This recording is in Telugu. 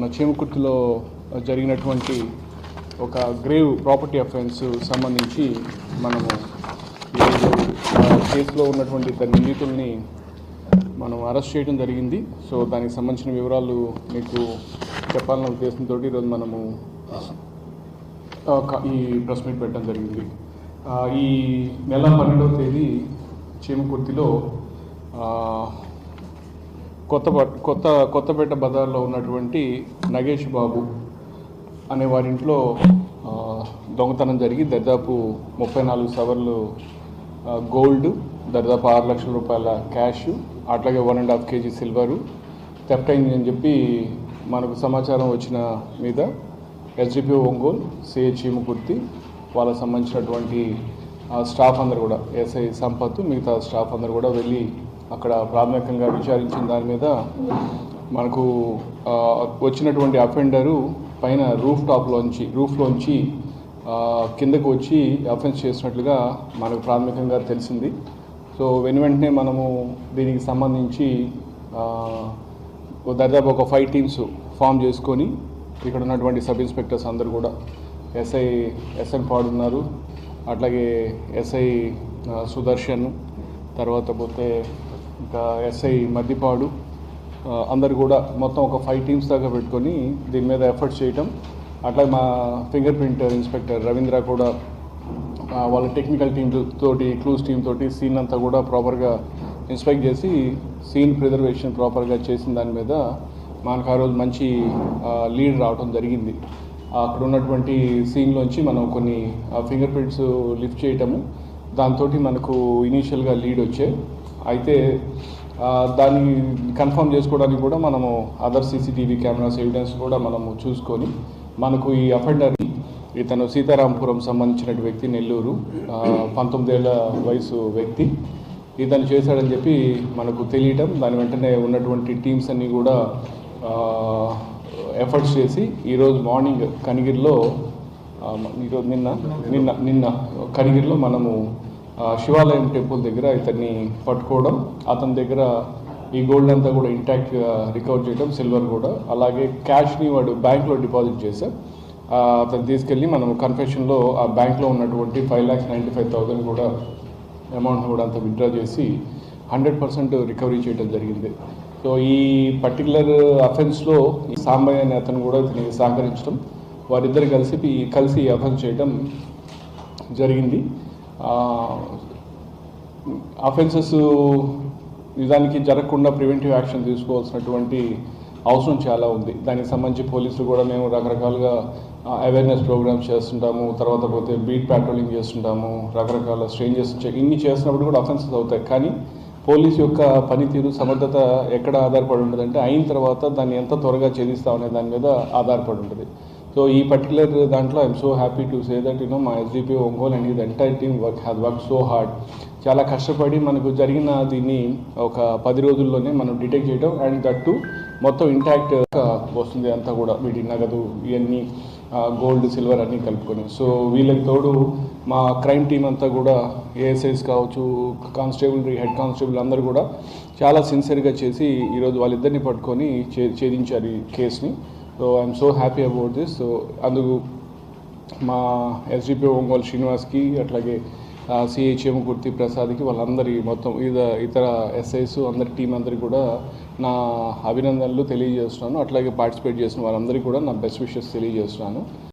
మన చేమకుర్తిలో జరిగినటువంటి ఒక గ్రేవ్ ప్రాపర్టీ అఫెన్స్ సంబంధించి మనము ఈరోజు కేసులో ఉన్నటువంటి ఇద్దరు నిందితుల్ని మనం అరెస్ట్ చేయడం జరిగింది. సో దానికి సంబంధించిన వివరాలు మీకు చెప్పాలన్న ఉద్దేశంతో ఈరోజు మనము ఈ ప్రెస్ మీట్ పెట్టడం జరిగింది. ఈ నెల 12వ తేదీ చేమకుర్తిలో కొత్తపేట బజార్లో ఉన్నటువంటి నగేష్ బాబు అనే వారింట్లో దొంగతనం జరిగి దాదాపు 34 సవర్లు గోల్డ్, దాదాపు 6 లక్షల రూపాయల క్యాష్, అట్లాగే 1.5 kg సిల్వరు థెఫ్ట్ అయింది అని చెప్పి మనకు సమాచారం వచ్చిన మీద ఎస్డిపిఓ ఒంగోలు, సిఐ చేమకుర్తి వాళ్ళకు సంబంధించినటువంటి స్టాఫ్ అందరు కూడా, ఎస్ఐ సంపత్, మిగతా స్టాఫ్ అందరు కూడా వెళ్ళి అక్కడ ప్రాథమికంగా విచారించిన దాని మీద మనకు వచ్చినటువంటి అఫెండరు పైన రూఫ్లోంచి కిందకు వచ్చి అఫెన్స్ చేసినట్లుగా మనకు ప్రాథమికంగా తెలిసింది. సో వెంటనే మనము దీనికి సంబంధించి దాదాపు ఒక 5 టీమ్స్ ఫామ్ చేసుకొని ఇక్కడ ఉన్నటువంటి సబ్ ఇన్స్పెక్టర్స్ అందరు కూడా, ఎస్ఎన్ పాడు ఉన్నారు, అట్లాగే ఎస్ఐ సుదర్శన్, తర్వాత పోతే ఇంకా ఎస్ఐ మద్దిపాడు, అందరు కూడా మొత్తం ఒక 5 టీమ్స్ దాకా పెట్టుకొని దీని మీద ఎఫర్ట్స్ చేయటం. అట్లా మా ఫింగర్ ప్రింట్ ఇన్స్పెక్టర్ రవీంద్ర కూడా వాళ్ళ టెక్నికల్ టీమ్ తోటి, క్లూస్ టీమ్ తోటి సీన్ అంతా కూడా ప్రాపర్గా ఇన్స్పెక్ట్ చేసి సీన్ ప్రిజర్వేషన్ ప్రాపర్గా చేసిన దాని మీద మనకు ఆ రోజు మంచి లీడ్ రావడం జరిగింది. అక్కడ ఉన్నటువంటి సీన్లోంచి మనం కొన్ని ఫింగర్ ప్రింట్స్ లిఫ్ట్ చేయటము, దాంతో మనకు ఇనీషియల్గా లీడ్ వచ్చాయి. అయితే దాన్ని కన్ఫర్మ్ చేసుకోవడానికి కూడా మనము అదర్ సీసీటీవీ కెమెరాస్ ఎవిడెన్స్ కూడా మనము చూసుకొని మనకు ఈ అఫెండర్ ఇతను సీతారాంపురం సంబంధించిన వ్యక్తి, నెల్లూరు, 19 ఏళ్ల వయసు వ్యక్తి, ఇతను చేశాడని చెప్పి మనకు తెలియటం. దాని వెంటనే ఉన్నటువంటి టీమ్స్ అన్నీ కూడా ఎఫర్ట్స్ చేసి ఈరోజు మార్నింగ్ కనిగిరిలో, ఈరోజు నిన్న కనిగిరిలో మనము శివాలయం టెంపుల్ దగ్గర ఇతన్ని పట్టుకోవడం, అతని దగ్గర ఈ గోల్డ్ అంతా కూడా ఇంటాక్ట్గా రికవర్ చేయడం, సిల్వర్ కూడా, అలాగే క్యాష్ని వాడు బ్యాంక్లో డిపాజిట్ చేశారు. అతను తీసుకెళ్ళి మనం కన్ఫెషన్లో ఆ బ్యాంక్లో ఉన్నటువంటి 5,95,000 కూడా అమౌంట్ని కూడా అంత విత్డ్రా చేసి 100% రికవరీ చేయడం జరిగింది. సో ఈ పర్టికులర్ అఫెన్స్లో ఈ సాంబయ్య అనే అతను కూడా ఇతనికి సహకరించడం, వారిద్దరు కలిసి అఫెన్స్ చేయడం జరిగింది. అఫెన్సెస్ నిజానికి జరగకుండా ప్రివెంటివ్ యాక్షన్ తీసుకోవాల్సినటువంటి అవసరం చాలా ఉంది. దానికి సంబంధించి పోలీసులు కూడా మేము రకరకాలుగా అవేర్నెస్ ప్రోగ్రామ్స్ చేస్తుంటాము, తర్వాత పోతే బీట్ ప్యాట్రోలింగ్ చేస్తుంటాము, రకరకాల స్ట్రేంజర్స్ ఇన్ని చేసినప్పుడు కూడా అఫెన్సెస్ అవుతాయి. కానీ పోలీసు యొక్క పనితీరు, సమర్థత ఎక్కడ ఆధారపడి ఉంటుందంటే అయిన తర్వాత దాన్ని ఎంత త్వరగా ఛేదిస్తామనే దాని మీద ఆధారపడి ఉంటుంది. సో ఈ పర్టికులర్ దాంట్లో I'm so happy to say that మా SDPO Ongole and his entire team has work so hard. చాలా కష్టపడి మనకు జరిగిన దీన్ని ఒక 10 రోజుల్లోనే మనం డిటెక్ట్ చేయడం, అండ్ దట్టు మొత్తం ఇంటాక్ట్ వస్తుంది అంతా కూడా, వీటి నగదు ఇవన్నీ గోల్డ్, సిల్వర్ అన్నీ కలుపుకొని. సో వీళ్ళకి తోడు మా క్రైమ్ టీం అంతా కూడా, ఏఎస్ఐస్ కావచ్చు, కానిస్టేబుల్, హెడ్ కానిస్టేబుల్ అందరూ కూడా చాలా సిన్సియర్గా చేసి ఈరోజు వాళ్ళిద్దరిని పట్టుకొని ఛేదించారు ఈ కేసుని. So I'm so happy about this. So అందుకు మా ఎస్డిపిఓ ఒంగోలు శ్రీనివాస్కి, అట్లాగే సిఐ చేమకుర్తి ప్రసాద్కి, వాళ్ళందరి మొత్తం ఇతర ఎస్ఐస్ అందరి టీం అందరికీ కూడా నా అభినందనలు తెలియజేస్తున్నాను. అట్లాగే పార్టిసిపేట్ చేసిన వాళ్ళందరికీ కూడా నా బెస్ట్ విషెస్ తెలియజేస్తున్నాను.